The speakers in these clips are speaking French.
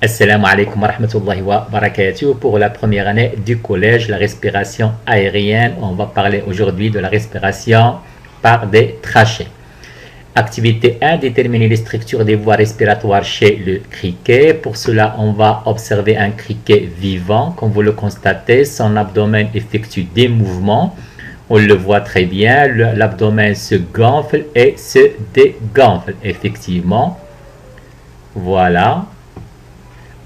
Assalamu alaikum wa rahmatullahi wa barakatuh. Pour la première année du collège, la respiration aérienne, on va parler aujourd'hui de la respiration par des trachées. Activité 1, déterminer les structures des voies respiratoires chez le criquet. Pour cela, on va observer un criquet vivant. Comme vous le constatez, son abdomen effectue des mouvements. On le voit très bien, l'abdomen se gonfle et se dégonfle, effectivement. Voilà.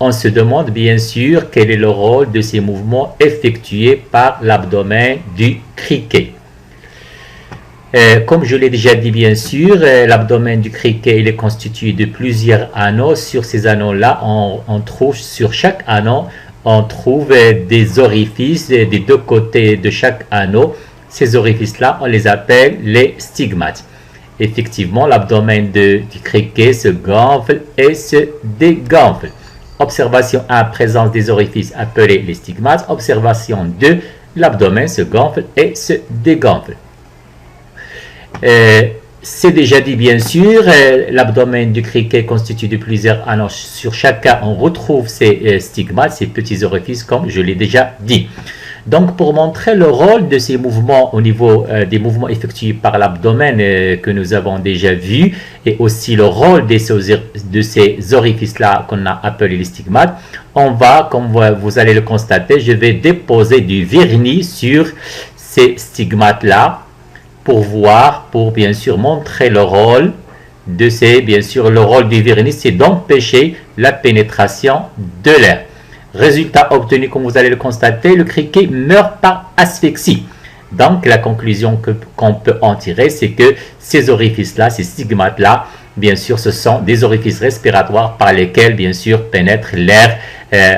On se demande bien sûr quel est le rôle de ces mouvements effectués par l'abdomen du criquet. Comme je l'ai déjà dit bien sûr, l'abdomen du criquet il est constitué de plusieurs anneaux. Sur ces anneaux-là, on trouve sur chaque anneau, on trouve des orifices des deux côtés de chaque anneau. Ces orifices-là, on les appelle les stigmates. Effectivement, l'abdomen du criquet se gonfle et se dégonfle. Observation 1, présence des orifices appelés les stigmates. Observation 2, l'abdomen se gonfle et se dégonfle. C'est déjà dit bien sûr, l'abdomen du criquet constitue de plusieurs anneaux. Sur chacun, on retrouve ces stigmates, ces petits orifices, comme je l'ai déjà dit. Donc, pour montrer le rôle de ces mouvements au niveau des mouvements effectués par l'abdomen que nous avons déjà vu, et aussi le rôle de ces orifices-là qu'on a appelés les stigmates, on va, comme vous allez le constater, je vais déposer du vernis sur ces stigmates-là pour voir, pour bien sûr montrer le rôle de ces, bien sûr, le rôle du vernis, c'est d'empêcher la pénétration de l'air. Résultat obtenu, comme vous allez le constater, le criquet meurt par asphyxie. Donc, la conclusion qu'on peut en tirer, c'est que ces orifices-là, ces stigmates-là, bien sûr, ce sont des orifices respiratoires par lesquels, bien sûr, pénètre l'air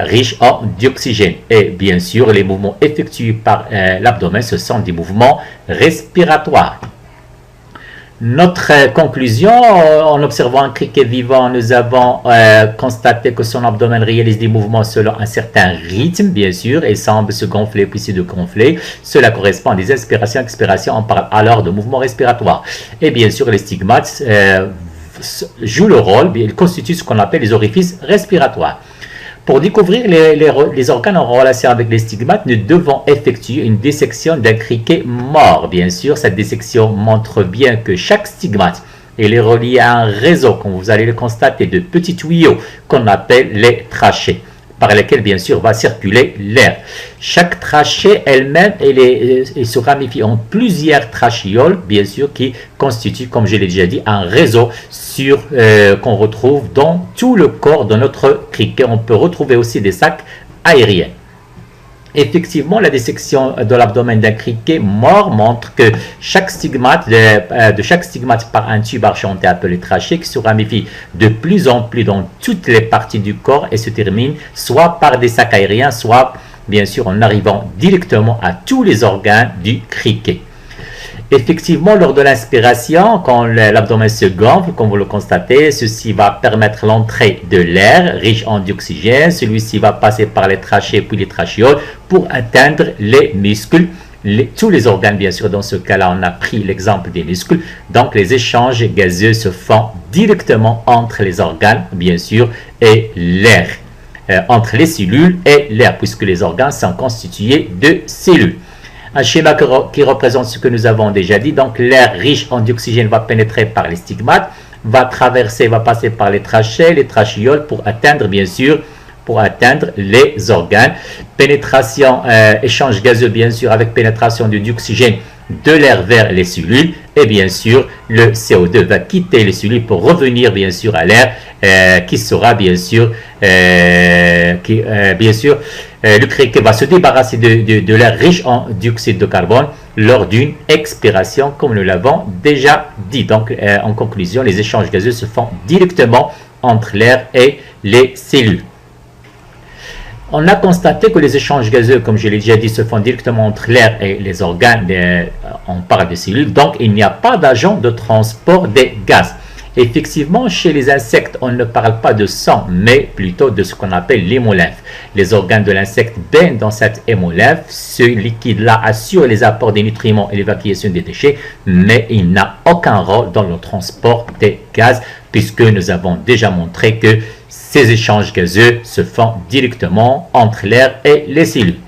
riche en dioxygène. Et bien sûr, les mouvements effectués par l'abdomen, ce sont des mouvements respiratoires. Notre conclusion, en observant un criquet vivant, nous avons constaté que son abdomen réalise des mouvements selon un certain rythme, bien sûr, et semble se gonfler puis se dégonfler. Cela correspond à des inspirations, expirations. On parle alors de mouvements respiratoires. Et bien sûr, les stigmates jouent le rôle, ils constituent ce qu'on appelle les orifices respiratoires. Pour découvrir les organes en relation avec les stigmates, nous devons effectuer une dissection d'un criquet mort. Bien sûr, cette dissection montre bien que chaque stigmate est relié à un réseau, comme vous allez le constater, de petits tuyaux qu'on appelle les trachées, par lesquels bien sûr va circuler l'air. Chaque trachée elle-même, elle se ramifie en plusieurs trachéoles, bien sûr, qui constituent, comme je l'ai déjà dit, un réseau qu'on retrouve dans tout le corps de notre criquet. On peut retrouver aussi des sacs aériens. Effectivement, la dissection de l'abdomen d'un criquet mort montre que chaque stigmate, de chaque stigmate par un tube argenté appelé trachée qui se ramifie de plus en plus dans toutes les parties du corps et se termine soit par des sacs aériens, soit bien sûr en arrivant directement à tous les organes du criquet. Effectivement, lors de l'inspiration, quand l'abdomen se gonfle, comme vous le constatez, ceci va permettre l'entrée de l'air riche en dioxygène. Celui-ci va passer par les trachées puis les trachéoles pour atteindre les muscles, tous les organes bien sûr. Dans ce cas-là, on a pris l'exemple des muscles. Donc, les échanges gazeux se font directement entre les organes, bien sûr, et l'air. Entre les cellules et l'air, puisque les organes sont constitués de cellules. Un schéma qui représente ce que nous avons déjà dit. Donc, l'air riche en dioxygène va pénétrer par les stigmates, va passer par les trachées, les trachéoles pour atteindre, bien sûr, les organes. Pénétration, échange gazeux, bien sûr, avec pénétration du dioxygène de l'air vers les cellules. Et bien sûr, le CO2 va quitter les cellules pour revenir, bien sûr, à l'air qui sera, bien sûr, le criquet va se débarrasser de l'air riche en dioxyde de carbone lors d'une expiration, comme nous l'avons déjà dit. Donc, en conclusion, les échanges gazeux se font directement entre l'air et les cellules. On a constaté que les échanges gazeux, comme je l'ai déjà dit, se font directement entre l'air et les organes. On parle de cellules, donc il n'y a pas d'agent de transport des gaz. Effectivement, chez les insectes, on ne parle pas de sang, mais plutôt de ce qu'on appelle l'hémolymphe. Les organes de l'insecte baignent dans cette hémolymphe. Ce liquide-là assure les apports des nutriments et l'évacuation des déchets, mais il n'a aucun rôle dans le transport des gaz, puisque nous avons déjà montré que Ces échanges gazeux se font directement entre l'air et les cellules.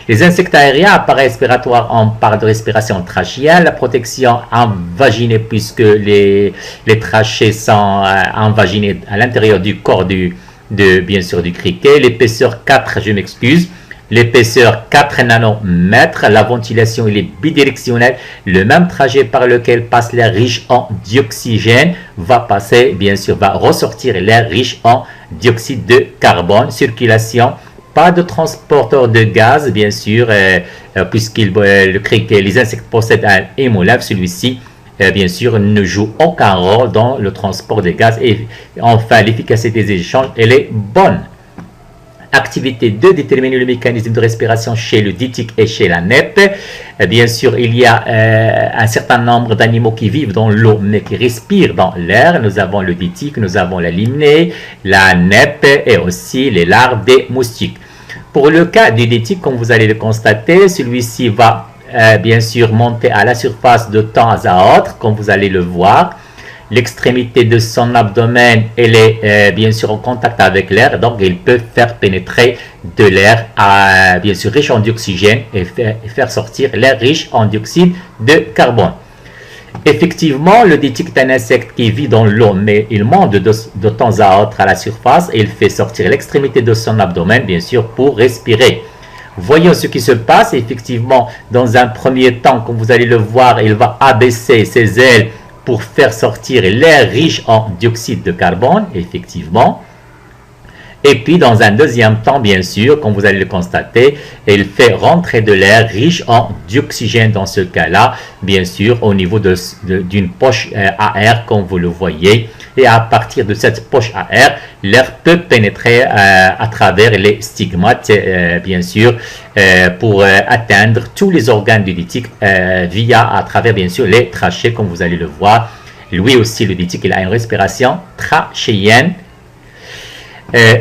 Les insectes aériens à appareil respiratoire, on parle de respiration trachéenne, la protection invaginée puisque les trachées sont invaginées à l'intérieur du corps bien sûr du criquet. L'épaisseur 4, je m'excuse, l'épaisseur 4 nanomètres, la ventilation il est bidirectionnelle, le même trajet par lequel passe l'air riche en dioxygène va passer, bien sûr, va ressortir l'air riche en dioxyde de carbone, circulation. Pas de transporteur de gaz, bien sûr, les insectes possèdent un hémolave. Celui-ci, bien sûr, ne joue aucun rôle dans le transport de gaz. Et enfin, l'efficacité des échanges, elle est bonne. Activité 2, déterminer le mécanisme de respiration chez le ditique et chez la neppe. Bien sûr, il y a un certain nombre d'animaux qui vivent dans l'eau, mais qui respirent dans l'air. Nous avons le ditique, nous avons la limnée, la neppe et aussi les larves des moustiques. Pour le cas du ditique, comme vous allez le constater, celui-ci va bien sûr monter à la surface de temps à autre, comme vous allez le voir. L'extrémité de son abdomen, elle est bien sûr en contact avec l'air, donc il peut faire pénétrer de l'air bien sûr riche en dioxygène et faire sortir l'air riche en dioxyde de carbone. Effectivement, le ditique est un insecte qui vit dans l'eau, mais il monte de temps à autre à la surface et il fait sortir l'extrémité de son abdomen, bien sûr, pour respirer. Voyons ce qui se passe. Effectivement, dans un premier temps, comme vous allez le voir, il va abaisser ses ailes pour faire sortir l'air riche en dioxyde de carbone, effectivement. Et puis, dans un deuxième temps, bien sûr, comme vous allez le constater, il fait rentrer de l'air riche en dioxygène dans ce cas-là, bien sûr, au niveau d'une poche à air, comme vous le voyez. Et à partir de cette poche à air, l'air peut pénétrer à travers les stigmates, bien sûr, pour atteindre tous les organes du ditique à travers, bien sûr, les trachées, comme vous allez le voir. Lui aussi, le ditique, il a une respiration trachéenne.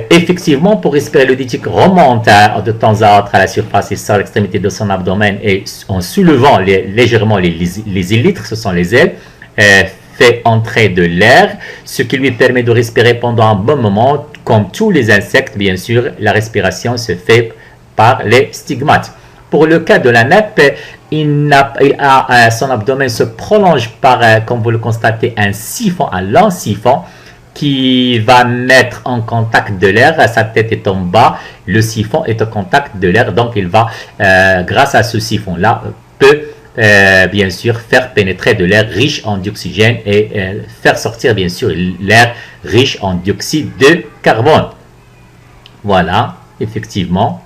Effectivement, pour respirer, le ditique remonte de temps à autre à la surface et sort l'extrémité de son abdomen et en soulevant légèrement les élytres, ce sont les ailes, fait entrer de l'air, ce qui lui permet de respirer pendant un bon moment. Comme tous les insectes, bien sûr, la respiration se fait par les stigmates. Pour le cas de la neppe, son abdomen se prolonge par, comme vous le constatez, un siphon, un long siphon, qui va mettre en contact de l'air, sa tête est en bas, le siphon est en contact de l'air, donc il va, grâce à ce siphon-là, peut bien sûr faire pénétrer de l'air riche en dioxygène et faire sortir bien sûr l'air riche en dioxyde de carbone. Voilà, effectivement.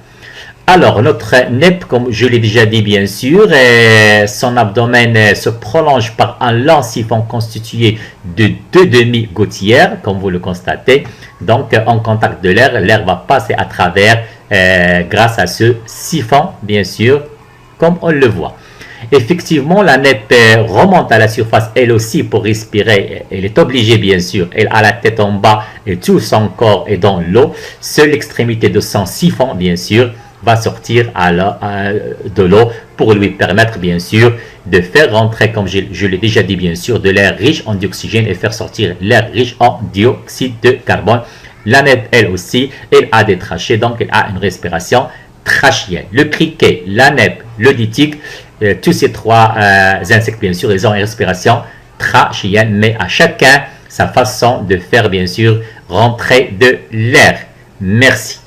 Alors, notre neppe, comme je l'ai déjà dit bien sûr, son abdomen se prolonge par un long siphon constitué de 2 demi-gouttières, comme vous le constatez. Donc, en contact de l'air, l'air va passer à travers grâce à ce siphon, bien sûr, comme on le voit. Effectivement, la neppe remonte à la surface, elle aussi, pour respirer. Elle est obligée, bien sûr. Elle a la tête en bas et tout son corps est dans l'eau. Seule l'extrémité de son siphon, bien sûr, va sortir de l'eau pour lui permettre, bien sûr, de faire rentrer, comme je l'ai déjà dit, bien sûr, de l'air riche en dioxygène et faire sortir l'air riche en dioxyde de carbone. La neppe, elle aussi, elle a des trachées, donc elle a une respiration trachéenne. Le criquet, la neppe, le ditique, tous ces trois insectes, bien sûr, ils ont une respiration trachéenne, mais à chacun sa façon de faire, bien sûr, rentrer de l'air. Merci.